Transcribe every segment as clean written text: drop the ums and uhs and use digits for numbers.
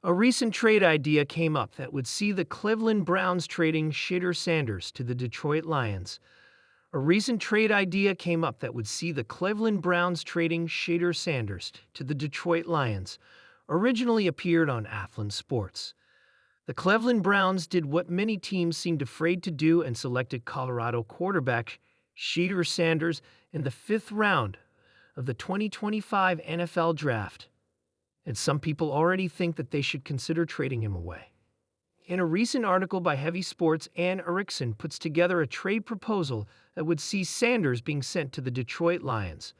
A recent trade idea came up that would see the Cleveland Browns trading Shedeur Sanders to the Detroit Lions. A recent trade idea came up that would see the Cleveland Browns trading Shedeur Sanders to the Detroit Lions. Originally appeared on Athlon Sports. The Cleveland Browns did what many teams seemed afraid to do and selected Colorado quarterback Shedeur Sanders in the 5th round of the 2025 NFL Draft. And some people already think that they should consider trading him away. In a recent article by Heavy Sports, Ann Erickson puts together a trade proposal that would see Sanders being sent to the Detroit Lions.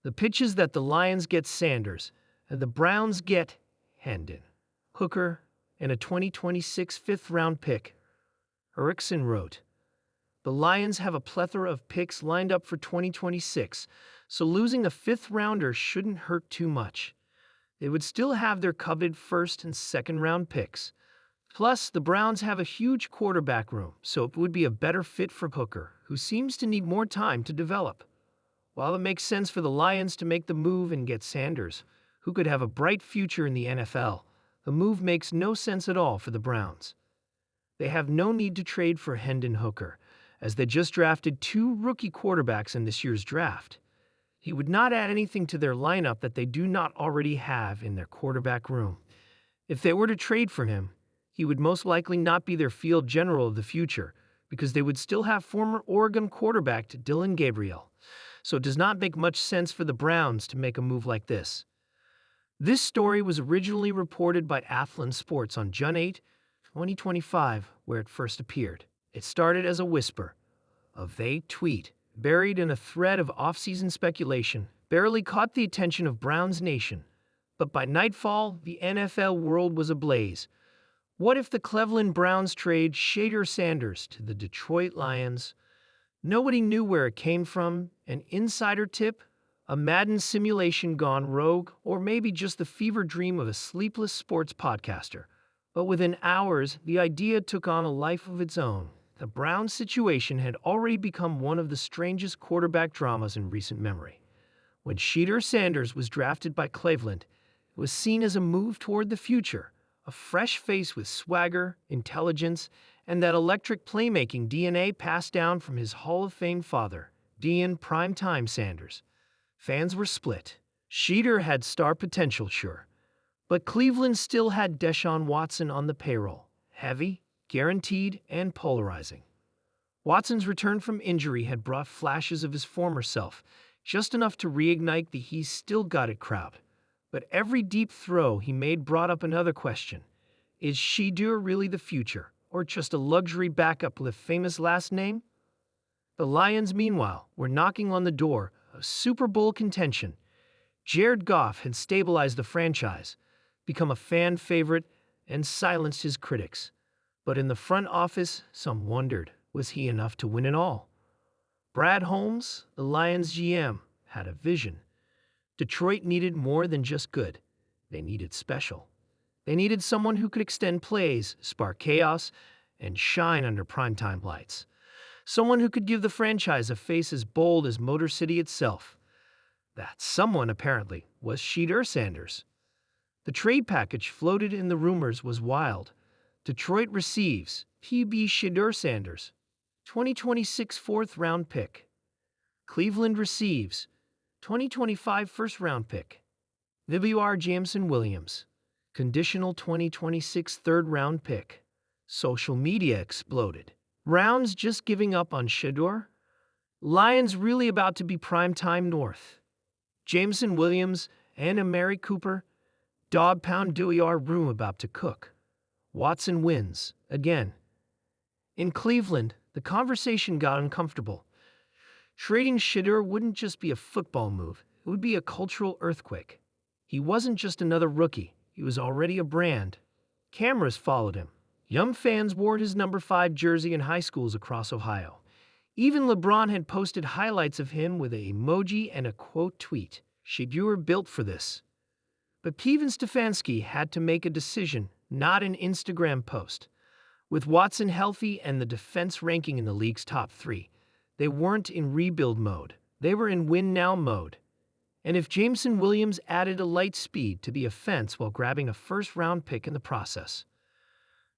The pitch is that the Lions get Sanders, and the Browns get Hendon Hooker and a 2026 5th-round pick. Erickson wrote, "The Lions have a plethora of picks lined up for 2026, so losing a 5th-rounder shouldn't hurt too much. They would still have their coveted 1st and 2nd-round picks. Plus, the Browns have a huge quarterback room, so it would be a better fit for Hooker, who seems to need more time to develop. While it makes sense for the Lions to make the move and get Sanders, who could have a bright future in the NFL, the move makes no sense at all for the Browns. They have no need to trade for Hendon Hooker, as they just drafted 2 rookie quarterbacks in this year's draft. He would not add anything to their lineup that they do not already have in their quarterback room. If they were to trade for him, he would most likely not be their field general of the future, because they would still have former Oregon quarterback Dillon Gabriel. So it does not make much sense for the Browns to make a move like this." This story was originally reported by Athlon Sports on June 8, 2025, where it first appeared. It started as a whisper, a vague tweet, buried in a thread of off-season speculation, barely caught the attention of Browns Nation. But by nightfall, the NFL world was ablaze. What if the Cleveland Browns trade Shedeur Sanders to the Detroit Lions? Nobody knew where it came from, an insider tip, a Madden simulation gone rogue, or maybe just the fever dream of a sleepless sports podcaster. But within hours, the idea took on a life of its own. The Browns situation had already become one of the strangest quarterback dramas in recent memory. When Shedeur Sanders was drafted by Cleveland, it was seen as a move toward the future, a fresh face with swagger, intelligence, and that electric playmaking DNA passed down from his Hall of Fame father, Deion "Primetime" Sanders. Fans were split. Shedeur had star potential, sure, but Cleveland still had Deshaun Watson on the payroll, heavy, guaranteed, and polarizing. Watson's return from injury had brought flashes of his former self, just enough to reignite the "he's still got it" crowd. But every deep throw he made brought up another question. Is Shedeur really the future, or just a luxury backup with a famous last name? The Lions, meanwhile, were knocking on the door of Super Bowl contention. Jared Goff had stabilized the franchise, become a fan favorite, and silenced his critics. But in the front office, some wondered, was he enough to win it all? Brad Holmes, the Lions GM, had a vision. Detroit needed more than just good. They needed special. They needed someone who could extend plays, spark chaos, and shine under primetime lights. Someone who could give the franchise a face as bold as Motor City itself. That someone, apparently, was Shedeur Sanders. The trade package floated in the rumors was wild. Detroit receives PB Shedeur Sanders, 2026 4th-round pick. Cleveland receives 2025 1st-round pick. W.R. Jameson Williams, conditional 2026 3rd-round pick. Social media exploded. Browns just giving up on Shedeur? Lions really about to be primetime north. Jameson Williams and Amari Cooper, dog pound W.R. room about to cook. Watson wins, again. In Cleveland, the conversation got uncomfortable. Trading Shedeur wouldn't just be a football move, it would be a cultural earthquake. He wasn't just another rookie, he was already a brand. Cameras followed him. Young fans wore his number 5 jersey in high schools across Ohio. Even LeBron had posted highlights of him with an emoji and a quote tweet. Shedeur built for this. But Kevin Stefanski had to make a decision, not an Instagram post. With Watson healthy and the defense ranking in the league's top 3, they weren't in rebuild mode. They were in win-now mode. And if Jameson Williams added a light speed to the offense while grabbing a first-round pick in the process.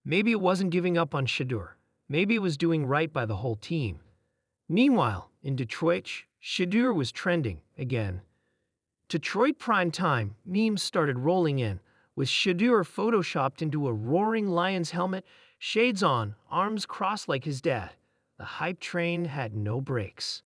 Maybe it wasn't giving up on Shedeur. Maybe it was doing right by the whole team. Meanwhile, in Detroit, Shedeur was trending again. Detroit prime time memes started rolling in, with Shedeur photoshopped into a roaring lion's helmet, shades on, arms crossed like his dad. The hype train had no brakes.